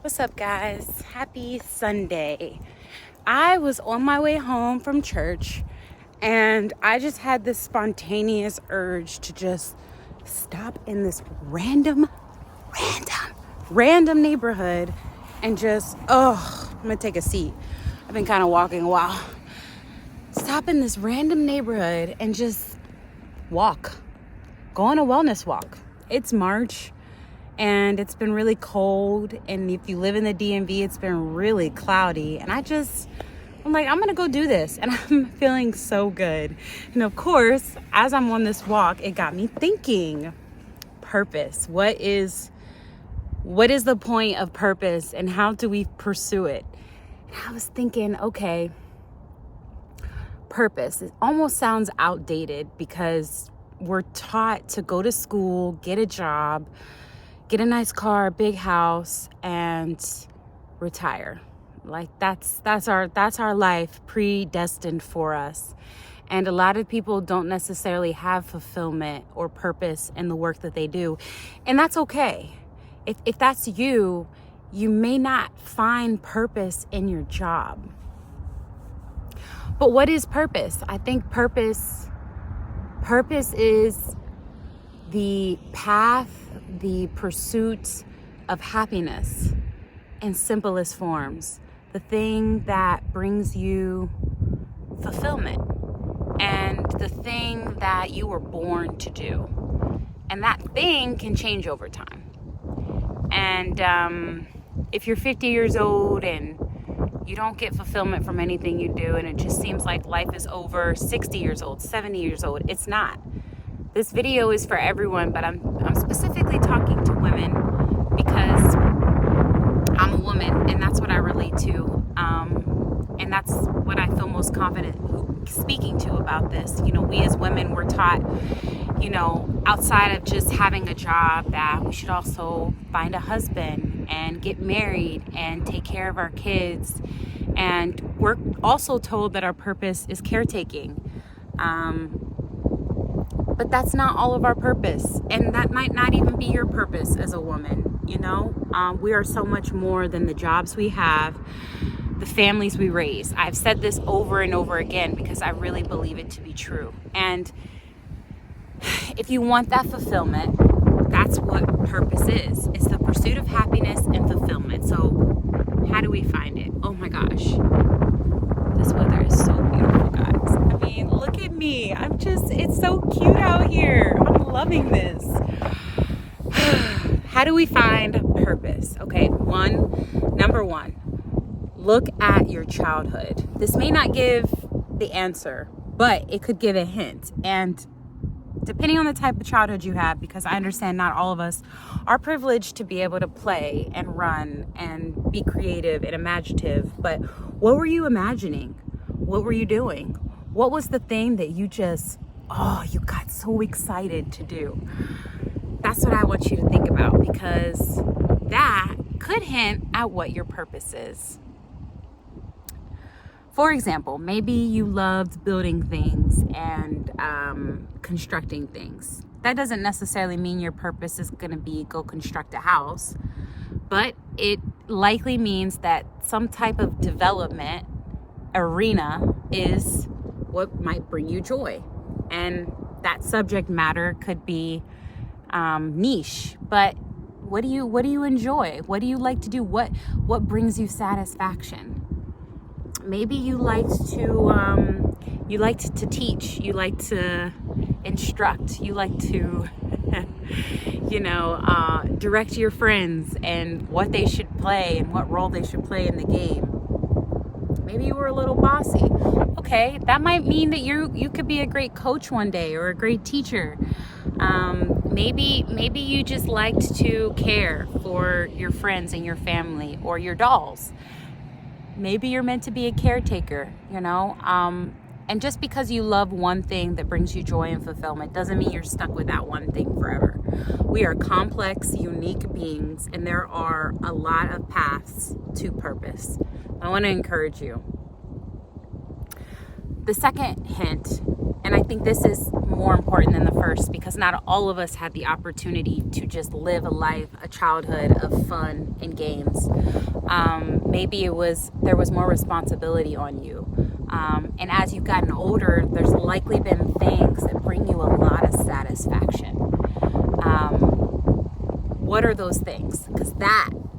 What's up, guys? Happy Sunday. I was on my way home from church and I just had this spontaneous urge to just stop in this random neighborhood and just, I'm gonna take a seat. I've been kind of walking a while. Stop in this random neighborhood and just walk. Go on a wellness walk. It's March. And it's been really cold. And if you live in the DMV, it's been really cloudy. And I'm like, I'm going to go do this. And I'm feeling so good. And of course, as I'm on this walk, it got me thinking, purpose. What is the point of purpose and how do we pursue it? And I was thinking, okay, purpose. It almost sounds outdated because we're taught to go to school, get a job, get a nice car, big house, and retire. Like that's our life predestined for us. And a lot of people don't necessarily have fulfillment or purpose in the work that they do. And that's okay. If that's you, you may not find purpose in your job. But what is purpose? I think purpose is the path, the pursuit of happiness in simplest forms, the thing that brings you fulfillment and the thing that you were born to do. And that thing can change over time. And if you're 50 years old and you don't get fulfillment from anything you do and it just seems like life is over, 60 years old, 70 years old, it's not. This video is for everyone, but I'm specifically talking to women because I'm a woman and that's what I relate to. And that's what I feel most confident speaking to about this. You know, we as women were taught, you know, outside of just having a job, that we should also find a husband and get married and take care of our kids. And we're also told that our purpose is caretaking. But that's not all of our purpose. And that might not even be your purpose as a woman, you know? We are so much more than the jobs we have, the families we raise. I've said this over and over again because I really believe it to be true. And if you want that fulfillment, that's what purpose is. It's the pursuit of happiness and fulfillment. So how do we find it? Oh my gosh. This weather is so beautiful, guys. I mean, look at me. It's so cute out here. I'm loving this. How do we find purpose? Okay, number one, look at your childhood. This may not give the answer, but it could give a hint. And depending on the type of childhood you have, because I understand not all of us are privileged to be able to play and run and be creative and imaginative, but what were you imagining? What were you doing? What was the thing that you you got so excited to do? That's what I want you to think about, because that could hint at what your purpose is. For example, maybe you loved building things and constructing things. That doesn't necessarily mean your purpose is going to be go construct a house, but it likely means that some type of development arena is what might bring you joy. And that subject matter could be niche, but what do you enjoy? What do you like to do? What brings you satisfaction? Maybe you liked to teach, you like to instruct, you like to direct your friends and what they should play and what role they should play in the game. Maybe you were a little bossy. Okay, that might mean that you could be a great coach one day or a great teacher. Maybe you just liked to care for your friends and your family or your dolls. Maybe you're meant to be a caretaker, you know? And just because you love one thing that brings you joy and fulfillment doesn't mean you're stuck with that one thing forever. We are complex, unique beings, and there are a lot of paths to purpose. I want to encourage you. The second hint And I think this is more important than the first, because not all of us had the opportunity to just live a life, a childhood of fun and games. Maybe there was more responsibility on you. And as you've gotten older, there's likely been things that bring you a lot of satisfaction. What are those things? Because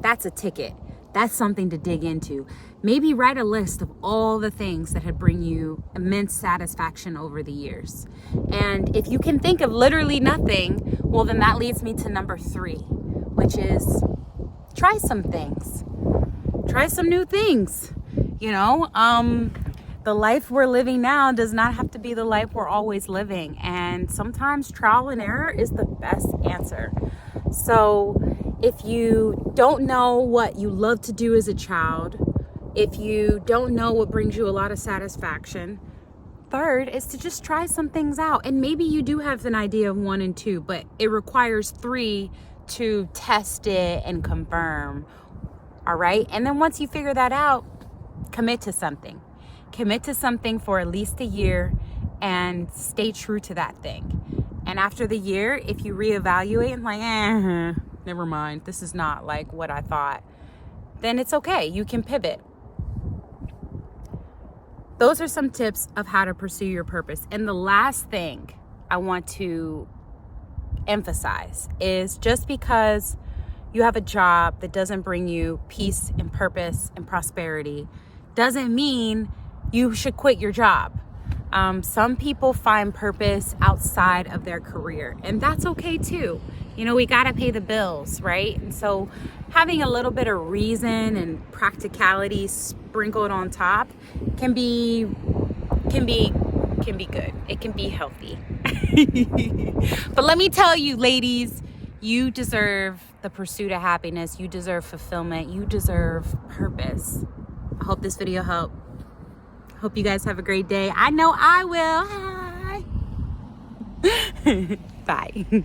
that's a ticket. That's something to dig into. Maybe write a list of all the things that had bring you immense satisfaction over the years. And if you can think of literally nothing, well, then that leads me to number 3, which is try some things. Try some new things. You know, the life we're living now does not have to be the life we're always living. And sometimes trial and error is the best answer. So if you don't know what you love to do as a child, if you don't know what brings you a lot of satisfaction, third is to just try some things out. And maybe you do have an idea of 1 and 2, but it requires 3 to test it and confirm. All right. And then once you figure that out, commit to something. Commit to something for at least a year and stay true to that thing. And after the year, if you reevaluate and like, never mind, this is not like what I thought, then it's okay. You can pivot. Those are some tips of how to pursue your purpose. And the last thing I want to emphasize is, just because you have a job that doesn't bring you peace and purpose and prosperity doesn't mean you should quit your job. Some people find purpose outside of their career, and that's okay too. You know, we got to pay the bills, right? And so having a little bit of reason and practicality sprinkled on top can be good. It can be healthy. But let me tell you, ladies, you deserve the pursuit of happiness. You deserve fulfillment. You deserve purpose. I hope this video helped. Hope you guys have a great day. I know I will. Hi. Bye.